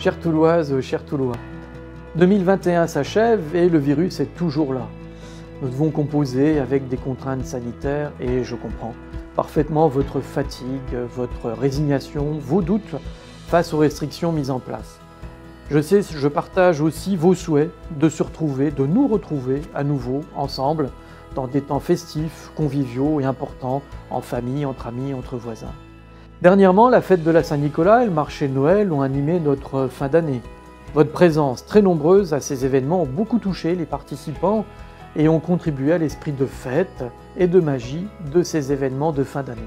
Chères Touloises, chers Toulois, 2021 s'achève et le virus est toujours là. Nous devons composer avec des contraintes sanitaires et je comprends parfaitement votre fatigue, votre résignation, vos doutes face aux restrictions mises en place. Je partage aussi vos souhaits de se retrouver, de nous retrouver à nouveau ensemble dans des temps festifs, conviviaux et importants, en famille, entre amis, entre voisins. Dernièrement, la fête de la Saint-Nicolas et le marché de Noël ont animé notre fin d'année. Votre présence très nombreuse à ces événements ont beaucoup touché les participants et ont contribué à l'esprit de fête et de magie de ces événements de fin d'année.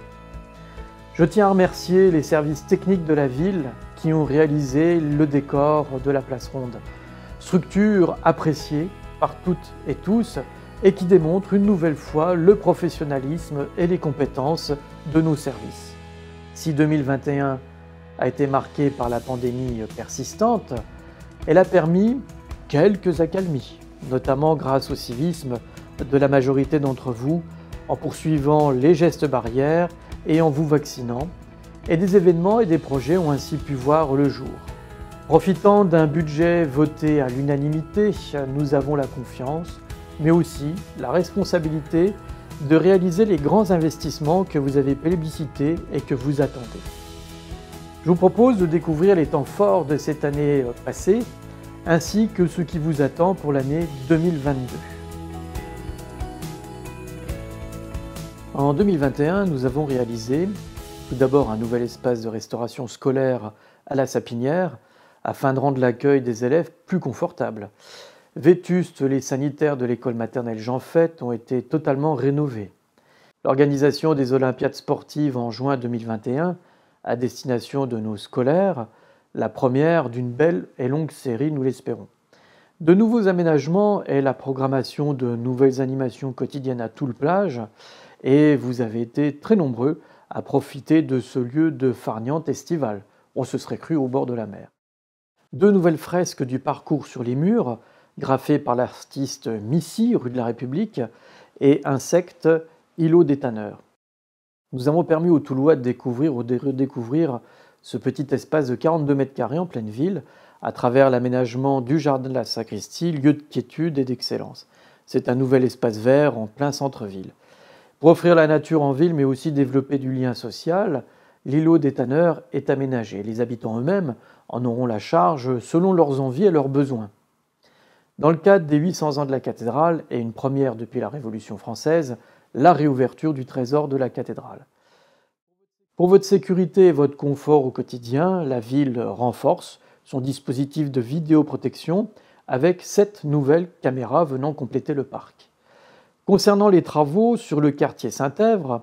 Je tiens à remercier les services techniques de la ville qui ont réalisé le décor de la Place Ronde, structure appréciée par toutes et tous et qui démontre une nouvelle fois le professionnalisme et les compétences de nos services. Si 2021 a été marqué par la pandémie persistante, elle a permis quelques accalmies, notamment grâce au civisme de la majorité d'entre vous, en poursuivant les gestes barrières et en vous vaccinant, et des événements et des projets ont ainsi pu voir le jour. Profitant d'un budget voté à l'unanimité, nous avons la confiance, mais aussi la responsabilité de réaliser les grands investissements que vous avez plébiscités et que vous attendez. Je vous propose de découvrir les temps forts de cette année passée, ainsi que ce qui vous attend pour l'année 2022. En 2021, nous avons réalisé tout d'abord un nouvel espace de restauration scolaire à la Sapinière, afin de rendre l'accueil des élèves plus confortable. Vétustes, les sanitaires de l'école maternelle Jean Fett ont été totalement rénovés. L'organisation des Olympiades sportives en juin 2021, à destination de nos scolaires, la première d'une belle et longue série, nous l'espérons. De nouveaux aménagements et la programmation de nouvelles animations quotidiennes à Toul-Plage, et vous avez été très nombreux à profiter de ce lieu de farniente estivale. On se serait cru au bord de la mer. 2 nouvelles fresques du parcours sur les murs, graffées par l'artiste Missy, rue de la République, et Insectes, îlot des tanneurs. Nous avons permis aux Toulois de découvrir ou de redécouvrir ce petit espace de 42 mètres carrés en pleine ville, à travers l'aménagement du jardin de la sacristie, lieu de quiétude et d'excellence. C'est un nouvel espace vert en plein centre-ville. Pour offrir la nature en ville, mais aussi développer du lien social, l'îlot des tanneurs est aménagé. Les habitants eux-mêmes en auront la charge selon leurs envies et leurs besoins. Dans le cadre des 800 ans de la cathédrale, et une première depuis la Révolution française, la réouverture du trésor de la cathédrale. Pour votre sécurité et votre confort au quotidien, la ville renforce son dispositif de vidéoprotection avec 7 nouvelles caméras venant compléter le parc. Concernant les travaux sur le quartier Saint-Èvre,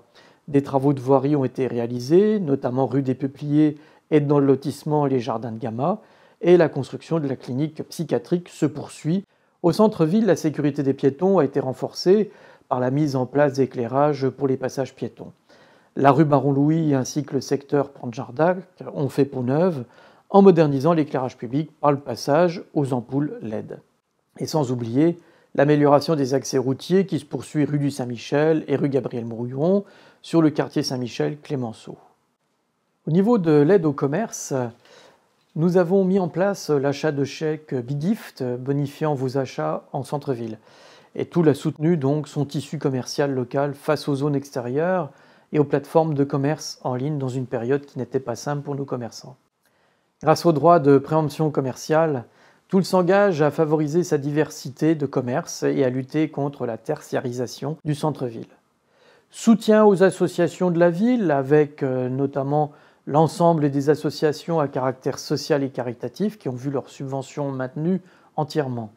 des travaux de voirie ont été réalisés, notamment rue des Peupliers et dans le lotissement Les Jardins de Gama, et la construction de la clinique psychiatrique se poursuit. Au centre-ville, la sécurité des piétons a été renforcée par la mise en place d'éclairage pour les passages piétons. La rue Baron-Louis ainsi que le secteur Pont-Jardac ont fait peau neuve en modernisant l'éclairage public par le passage aux ampoules LED. Et sans oublier l'amélioration des accès routiers qui se poursuit rue du Saint-Michel et rue Gabriel-Mouilleron sur le quartier Saint-Michel-Clémenceau. Au niveau de l'aide au commerce, nous avons mis en place l'achat de chèques Bidift bonifiant vos achats en centre-ville. Et tout l'a soutenu donc son tissu commercial local face aux zones extérieures et aux plateformes de commerce en ligne dans une période qui n'était pas simple pour nos commerçants. Grâce au droit de préemption commerciale, Toul s'engage à favoriser sa diversité de commerce et à lutter contre la tertiarisation du centre-ville. Soutien aux associations de la ville, avec notamment l'ensemble des associations à caractère social et caritatif qui ont vu leurs subventions maintenues entièrement.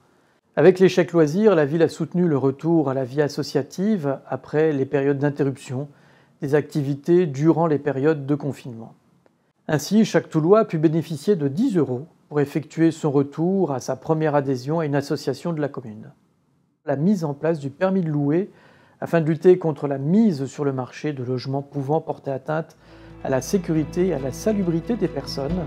Avec les chèques loisirs, la ville a soutenu le retour à la vie associative après les périodes d'interruption des activités durant les périodes de confinement. Ainsi, chaque Toulois a pu bénéficier de 10 € pour effectuer son retour à sa première adhésion à une association de la commune. La mise en place du permis de louer afin de lutter contre la mise sur le marché de logements pouvant porter atteinte à la sécurité et à la salubrité des personnes.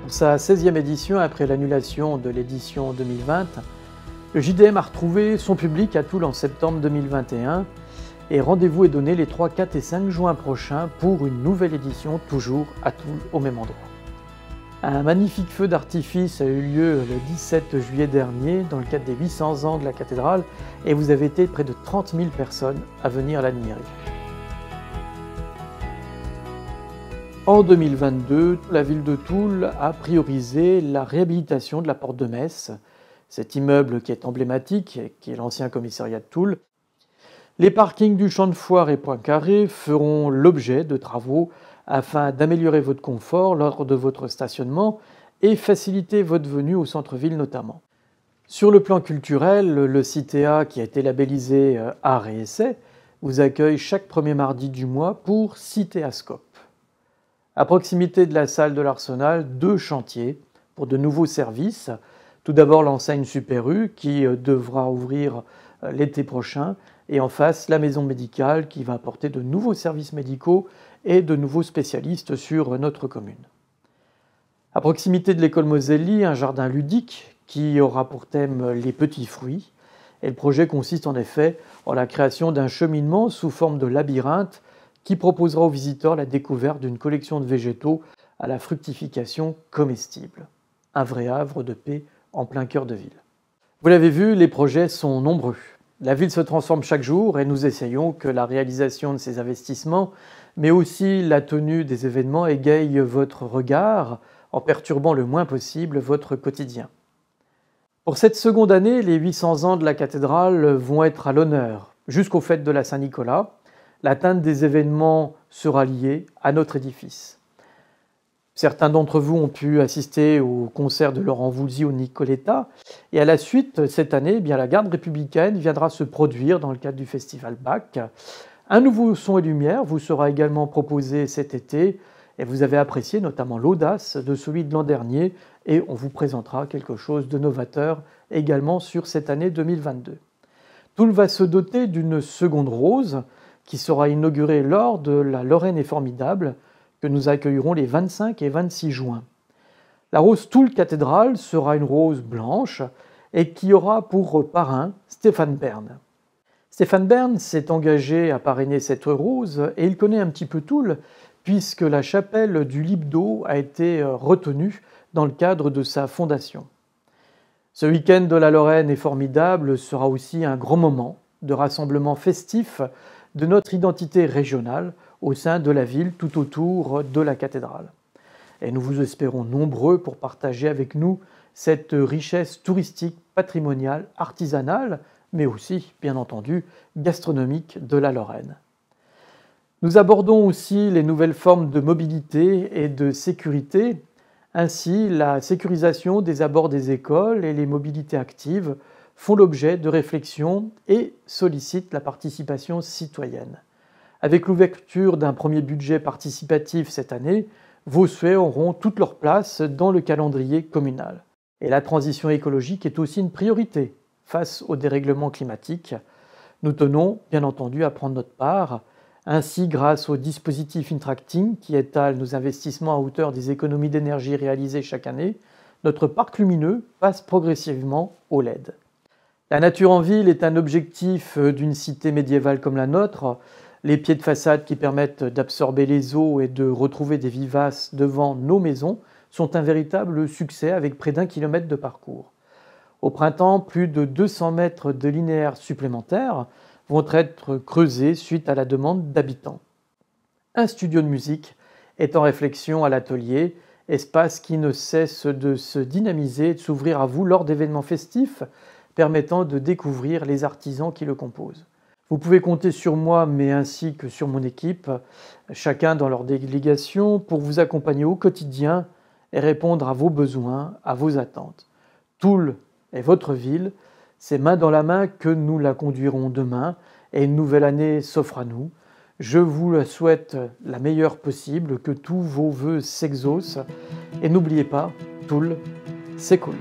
Pour sa 16e édition, après l'annulation de l'édition 2020, le JDM a retrouvé son public à Toul en septembre 2021 Et rendez-vous est donné les 3, 4 et 5 juin prochains pour une nouvelle édition, toujours à Toul, au même endroit. Un magnifique feu d'artifice a eu lieu le 17 juillet dernier dans le cadre des 800 ans de la cathédrale et vous avez été près de 30 000 personnes à venir l'admirer. En 2022, la ville de Toul a priorisé la réhabilitation de la porte de Metz, cet immeuble qui est emblématique, qui est l'ancien commissariat de Toul. Les parkings du Champ de Foire et Poincaré feront l'objet de travaux afin d'améliorer votre confort lors de votre stationnement et faciliter votre venue au centre-ville notamment. Sur le plan culturel, le CITEA, qui a été labellisé Art et Essai, vous accueille chaque premier mardi du mois pour Citéascope. À proximité de la salle de l'Arsenal, 2 chantiers pour de nouveaux services. Tout d'abord l'enseigne Super U qui devra ouvrir l'été prochain et en face la maison médicale qui va apporter de nouveaux services médicaux et de nouveaux spécialistes sur notre commune. À proximité de l'école Moselli, un jardin ludique qui aura pour thème les petits fruits. Et le projet consiste en effet en la création d'un cheminement sous forme de labyrinthe qui proposera aux visiteurs la découverte d'une collection de végétaux à la fructification comestible. Un vrai havre de paix en plein cœur de ville. Vous l'avez vu, les projets sont nombreux. La ville se transforme chaque jour et nous essayons que la réalisation de ces investissements, mais aussi la tenue des événements égaye votre regard en perturbant le moins possible votre quotidien. Pour cette seconde année, les 800 ans de la cathédrale vont être à l'honneur. Jusqu'aux fêtes de la Saint-Nicolas, l'atteinte des événements sera liée à notre édifice. Certains d'entre vous ont pu assister au concert de Laurent Voulzy au Nicoletta. Et à la suite, cette année, la garde républicaine viendra se produire dans le cadre du festival Bach. Un nouveau son et lumière vous sera également proposé cet été. Et vous avez apprécié notamment l'audace de celui de l'an dernier. Et on vous présentera quelque chose de novateur également sur cette année 2022. Toul va se doter d'une seconde rose qui sera inaugurée lors de la Lorraine est formidable, que nous accueillerons les 25 et 26 juin. La rose Toul Cathédrale sera une rose blanche et qui aura pour parrain Stéphane Bern. Stéphane Bern s'est engagé à parrainer cette rose et il connaît un petit peu Toul puisque la chapelle du Libdo a été retenue dans le cadre de sa fondation. Ce week-end de la Lorraine est formidable sera aussi un grand moment de rassemblement festif de notre identité régionale au sein de la ville tout autour de la cathédrale. Et nous vous espérons nombreux pour partager avec nous cette richesse touristique, patrimoniale, artisanale, mais aussi, bien entendu, gastronomique de la Lorraine. Nous abordons aussi les nouvelles formes de mobilité et de sécurité. Ainsi, la sécurisation des abords des écoles et les mobilités actives font l'objet de réflexions et sollicitent la participation citoyenne. Avec l'ouverture d'un premier budget participatif cette année, vos souhaits auront toute leur place dans le calendrier communal. Et la transition écologique est aussi une priorité face au dérèglement climatique. Nous tenons, bien entendu, à prendre notre part. Ainsi, grâce au dispositif Intracting qui étale nos investissements à hauteur des économies d'énergie réalisées chaque année, notre parc lumineux passe progressivement au LED. La nature en ville est un objectif d'une cité médiévale comme la nôtre. Les pieds de façade qui permettent d'absorber les eaux et de retrouver des vivaces devant nos maisons sont un véritable succès avec près d'1 kilomètre de parcours. Au printemps, plus de 200 mètres de linéaires supplémentaires vont être creusés suite à la demande d'habitants. Un studio de musique est en réflexion à l'atelier, espace qui ne cesse de se dynamiser et de s'ouvrir à vous lors d'événements festifs permettant de découvrir les artisans qui le composent. Vous pouvez compter sur moi, mais ainsi que sur mon équipe, chacun dans leur délégation, pour vous accompagner au quotidien et répondre à vos besoins, à vos attentes. Toul est votre ville, c'est main dans la main que nous la conduirons demain et une nouvelle année s'offre à nous. Je vous la souhaite la meilleure possible, que tous vos vœux s'exaucent et n'oubliez pas, Toul, c'est cool.